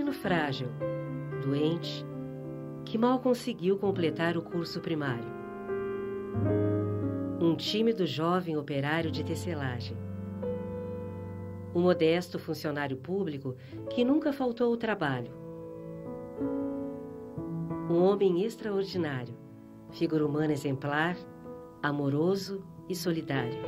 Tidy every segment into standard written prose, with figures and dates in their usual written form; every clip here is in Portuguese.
menino frágil, doente, que mal conseguiu completar o curso primário. Um tímido jovem operário de tecelagem. Um modesto funcionário público que nunca faltou ao trabalho. Um homem extraordinário, figura humana exemplar, amoroso e solidário.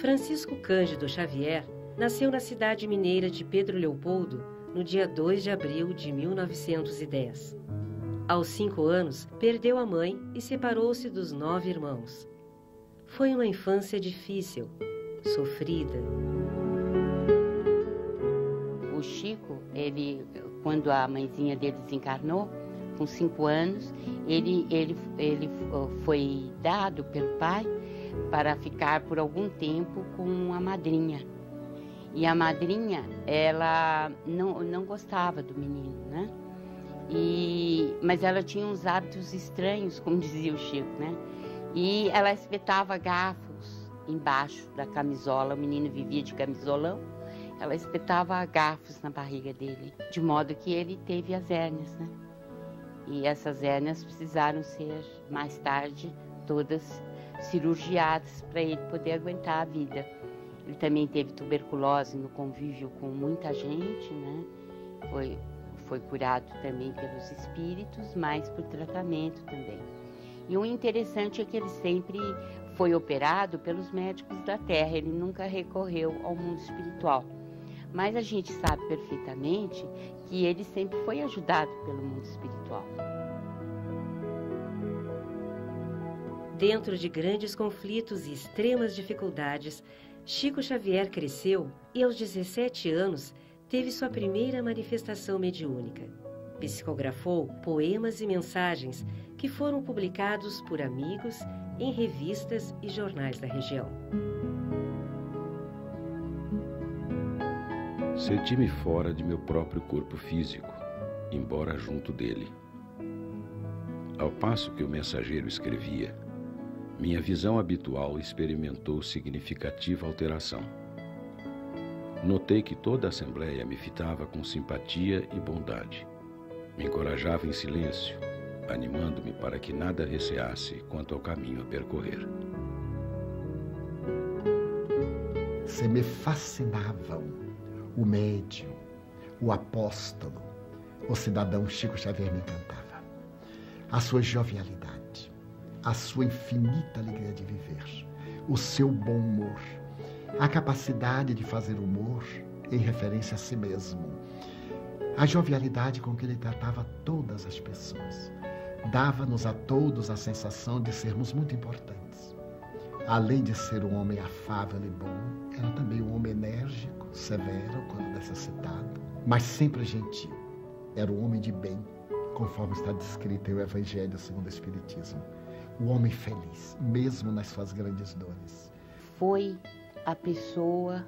Francisco Cândido Xavier nasceu na cidade mineira de Pedro Leopoldo no dia 2 de abril de 1910. Aos 5 anos, perdeu a mãe e separou-se dos 9 irmãos. Foi uma infância difícil, sofrida. O Chico, quando a mãezinha dele desencarnou, com 5 anos, ele foi dado pelo pai para ficar por algum tempo com a madrinha. E a madrinha, ela não gostava do menino, né? Mas ela tinha uns hábitos estranhos, como dizia o Chico, né? E ela espetava garfos embaixo da camisola, o menino vivia de camisolão, ela espetava garfos na barriga dele, de modo que ele teve as hérnias, né? E essas hérnias precisaram ser, mais tarde, todas cirurgiadas para ele poder aguentar a vida. Ele também teve tuberculose no convívio com muita gente, né? Foi curado também pelos espíritos, mas por tratamento também. E o interessante é que ele sempre foi operado pelos médicos da Terra, ele nunca recorreu ao mundo espiritual. Mas a gente sabe perfeitamente que ele sempre foi ajudado pelo mundo espiritual. Dentro de grandes conflitos e extremas dificuldades, Chico Xavier cresceu e, aos 17 anos, teve sua primeira manifestação mediúnica. Psicografou poemas e mensagens que foram publicados por amigos em revistas e jornais da região. Senti-me fora de meu próprio corpo físico, embora junto dele. Ao passo que o mensageiro escrevia, minha visão habitual experimentou significativa alteração. Notei que toda a assembleia me fitava com simpatia e bondade. Me encorajava em silêncio, animando-me para que nada receasse quanto ao caminho a percorrer. Se me fascinavam o médium, o apóstolo, o cidadão Chico Xavier me encantava. A sua jovialidade, a sua infinita alegria de viver, o seu bom humor, a capacidade de fazer humor em referência a si mesmo, a jovialidade com que ele tratava todas as pessoas, dava-nos a todos a sensação de sermos muito importantes. Além de ser um homem afável e bom, era também um homem enérgico, severo quando necessitado, mas sempre gentil. Era um homem de bem, conforme está descrito em o Evangelho segundo o Espiritismo. O homem feliz, mesmo nas suas grandes dores. Foi a pessoa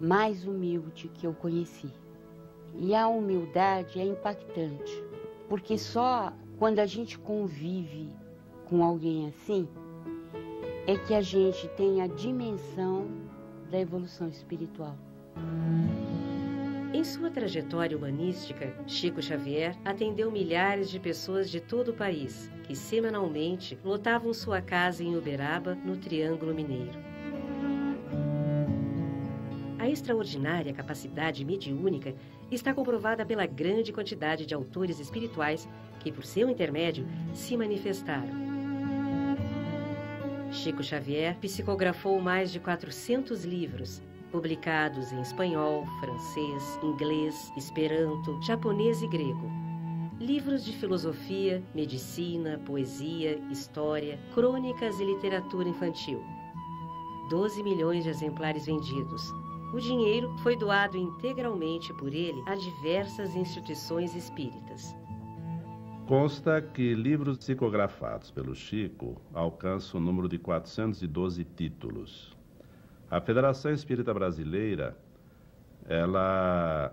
mais humilde que eu conheci. E a humildade é impactante, porque só quando a gente convive com alguém assim, é que a gente tem a dimensão da evolução espiritual. Em sua trajetória humanística, Chico Xavier atendeu milhares de pessoas de todo o país, que semanalmente lotavam sua casa em Uberaba, no Triângulo Mineiro. A extraordinária capacidade mediúnica está comprovada pela grande quantidade de autores espirituais que, por seu intermédio, se manifestaram. Chico Xavier psicografou mais de 400 livros, publicados em espanhol, francês, inglês, esperanto, japonês e grego. Livros de filosofia, medicina, poesia, história, crônicas e literatura infantil. 12 milhões de exemplares vendidos. O dinheiro foi doado integralmente por ele a diversas instituições espíritas. Consta que livros psicografados pelo Chico alcançam o número de 412 títulos. A Federação Espírita Brasileira, ela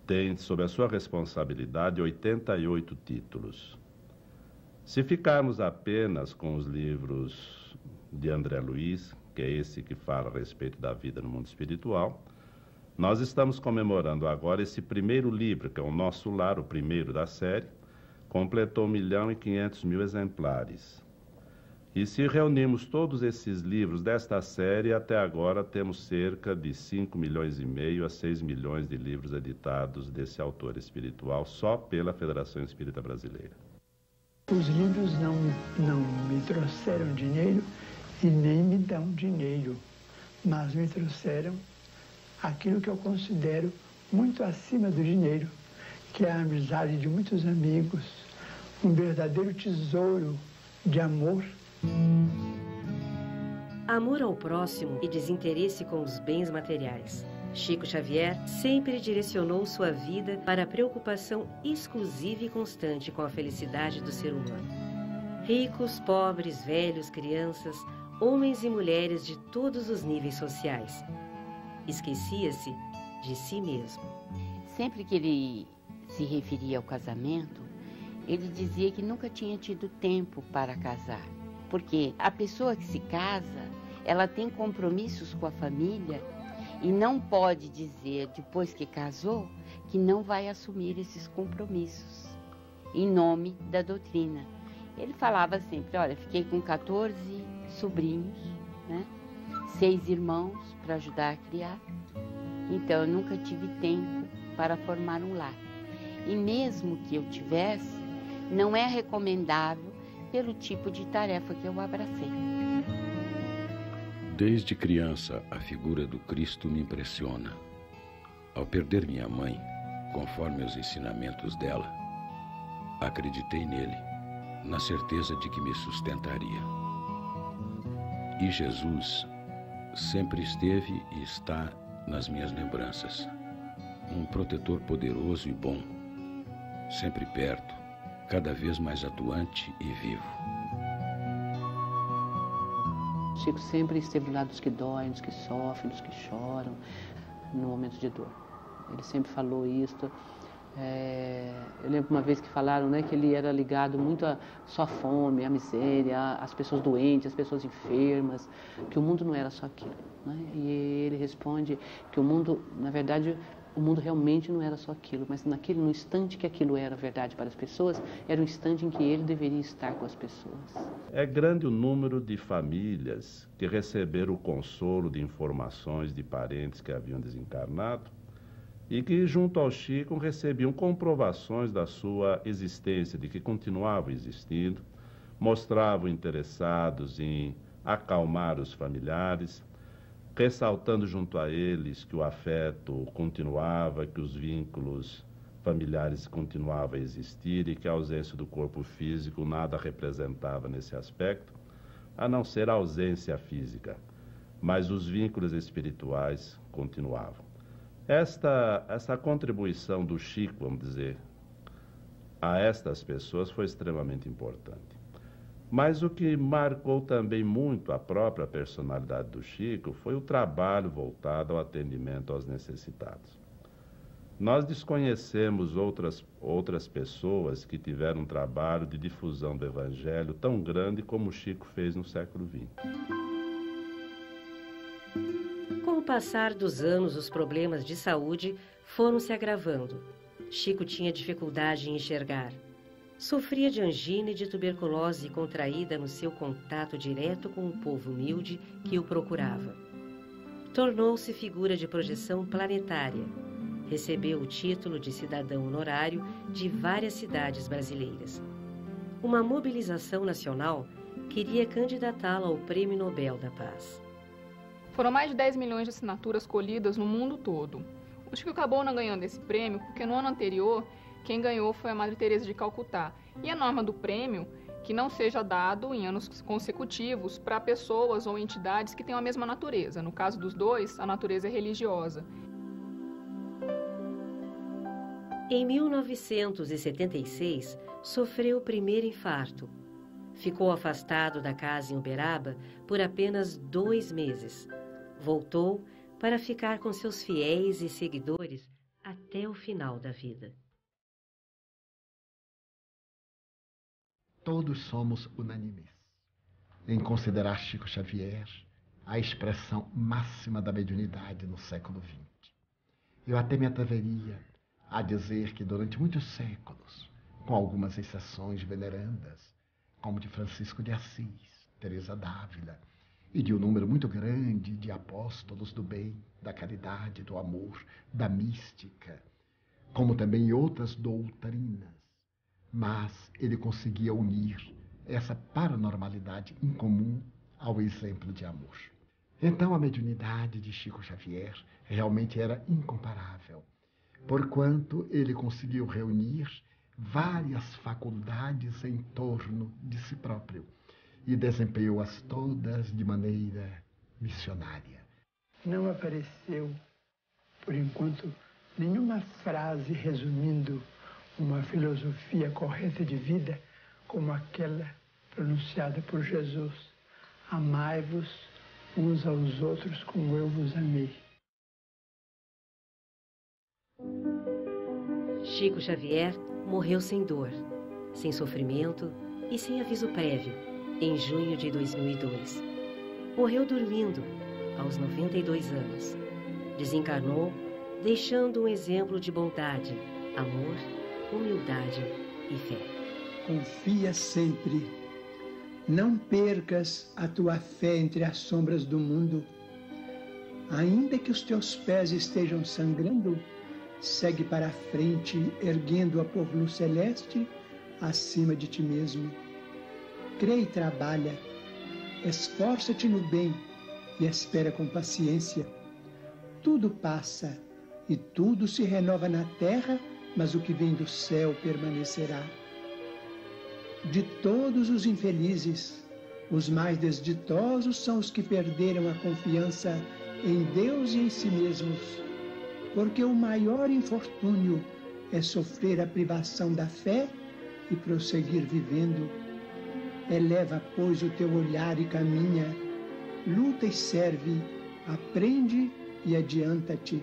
tem sob a sua responsabilidade 88 títulos. Se ficarmos apenas com os livros de André Luiz, que é esse que fala a respeito da vida no mundo espiritual, nós estamos comemorando agora esse primeiro livro, que é o Nosso Lar, o primeiro da série, completou 1.500.000 exemplares. E se reunirmos todos esses livros desta série, até agora temos cerca de 5,5 milhões a 6 milhões de livros editados desse autor espiritual, só pela Federação Espírita Brasileira. Os livros não me trouxeram dinheiro e nem me dão dinheiro, mas me trouxeram aquilo que eu considero muito acima do dinheiro, que é a amizade de muitos amigos, um verdadeiro tesouro de amor. Amor ao próximo e desinteresse com os bens materiais. Chico Xavier sempre direcionou sua vida para a preocupação exclusiva e constante com a felicidade do ser humano. Ricos, pobres, velhos, crianças, homens e mulheres de todos os níveis sociais. Esquecia-se de si mesmo. Sempre que ele se referia ao casamento, ele dizia que nunca tinha tido tempo para casar. Porque a pessoa que se casa, ela tem compromissos com a família e não pode dizer, depois que casou, que não vai assumir esses compromissos em nome da doutrina. Ele falava sempre, olha, fiquei com 14 sobrinhos, né? 6 irmãos para ajudar a criar. Então, eu nunca tive tempo para formar um lar. E mesmo que eu tivesse, não é recomendável pelo tipo de tarefa que eu abracei. Desde criança, a figura do Cristo me impressiona. Ao perder minha mãe, conforme os ensinamentos dela, acreditei nele, na certeza de que me sustentaria. E Jesus sempre esteve e está nas minhas lembranças. Um protetor poderoso e bom, sempre perto, cada vez mais atuante e vivo. Chico sempre esteve do lado dos que doem, dos que sofrem, dos que choram, no momento de dor. Ele sempre falou isso. Eu lembro uma vez que falaram, né, que ele era ligado muito à sua fome, à miséria, às pessoas doentes, às pessoas enfermas, que o mundo não era só aquilo, né? E ele responde que o mundo, na verdade, o mundo realmente não era só aquilo, mas no instante que aquilo era verdade para as pessoas, era o instante em que ele deveria estar com as pessoas. É grande o número de famílias que receberam o consolo de informações de parentes que haviam desencarnado e que, junto ao Chico, recebiam comprovações da sua existência, de que continuavam existindo, mostravam interessados em acalmar os familiares, ressaltando junto a eles que o afeto continuava, que os vínculos familiares continuavam a existir e que a ausência do corpo físico nada representava nesse aspecto, a não ser a ausência física, mas os vínculos espirituais continuavam. Essa contribuição do Chico, vamos dizer, a estas pessoas foi extremamente importante. Mas o que marcou também muito a própria personalidade do Chico foi o trabalho voltado ao atendimento aos necessitados. Nós desconhecemos outras pessoas que tiveram um trabalho de difusão do Evangelho tão grande como o Chico fez no século XX. Com o passar dos anos, os problemas de saúde foram se agravando. Chico tinha dificuldade em enxergar. Sofria de angina e de tuberculose contraída no seu contato direto com o povo humilde que o procurava. Tornou-se figura de projeção planetária. Recebeu o título de cidadão honorário de várias cidades brasileiras. Uma mobilização nacional queria candidatá-lo ao Prêmio Nobel da Paz. Foram mais de 10 milhões de assinaturas colhidas no mundo todo. O Chico acabou não ganhando esse prêmio porque no ano anterior quem ganhou foi a Madre Teresa de Calcutá. E a norma do prêmio que não seja dado em anos consecutivos para pessoas ou entidades que tenham a mesma natureza. No caso dos dois, a natureza é religiosa. Em 1976, sofreu o primeiro infarto. Ficou afastado da casa em Uberaba por apenas 2 meses. Voltou para ficar com seus fiéis e seguidores até o final da vida. Todos somos unânimes em considerar Chico Xavier a expressão máxima da mediunidade no século XX. Eu até me atreveria a dizer que durante muitos séculos, com algumas exceções venerandas, como de Francisco de Assis, Teresa d'Ávila, e de um número muito grande de apóstolos do bem, da caridade, do amor, da mística, como também outras doutrinas, mas ele conseguia unir essa paranormalidade incomum ao exemplo de amor. Então a mediunidade de Chico Xavier realmente era incomparável, porquanto ele conseguiu reunir várias faculdades em torno de si próprio e desempenhou-as todas de maneira missionária. Não apareceu, por enquanto, nenhuma frase resumindo uma filosofia correta de vida como aquela pronunciada por Jesus: amai-vos uns aos outros como eu vos amei. Chico Xavier morreu sem dor, sem sofrimento e sem aviso prévio, em junho de 2002. Morreu dormindo, aos 92 anos. Desencarnou, deixando um exemplo de bondade, amor, humildade e fé. Confia sempre. Não percas a tua fé entre as sombras do mundo. Ainda que os teus pés estejam sangrando, segue para a frente, erguendo-a por luz celeste acima de ti mesmo. Crê e trabalha, esforça-te no bem e espera com paciência. Tudo passa e tudo se renova na terra, mas o que vem do céu permanecerá. De todos os infelizes, os mais desditosos são os que perderam a confiança em Deus e em si mesmos, porque o maior infortúnio é sofrer a privação da fé e prosseguir vivendo. Eleva, pois, o teu olhar e caminha, luta e serve, aprende e adianta-te.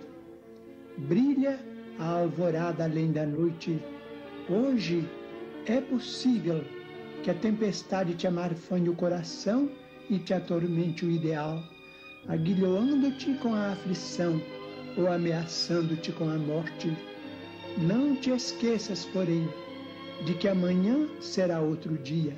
Brilha a alvorada além da noite. Hoje é possível que a tempestade te amarfanhe o coração e te atormente o ideal, aguilhoando-te com a aflição ou ameaçando-te com a morte. Não te esqueças, porém, de que amanhã será outro dia.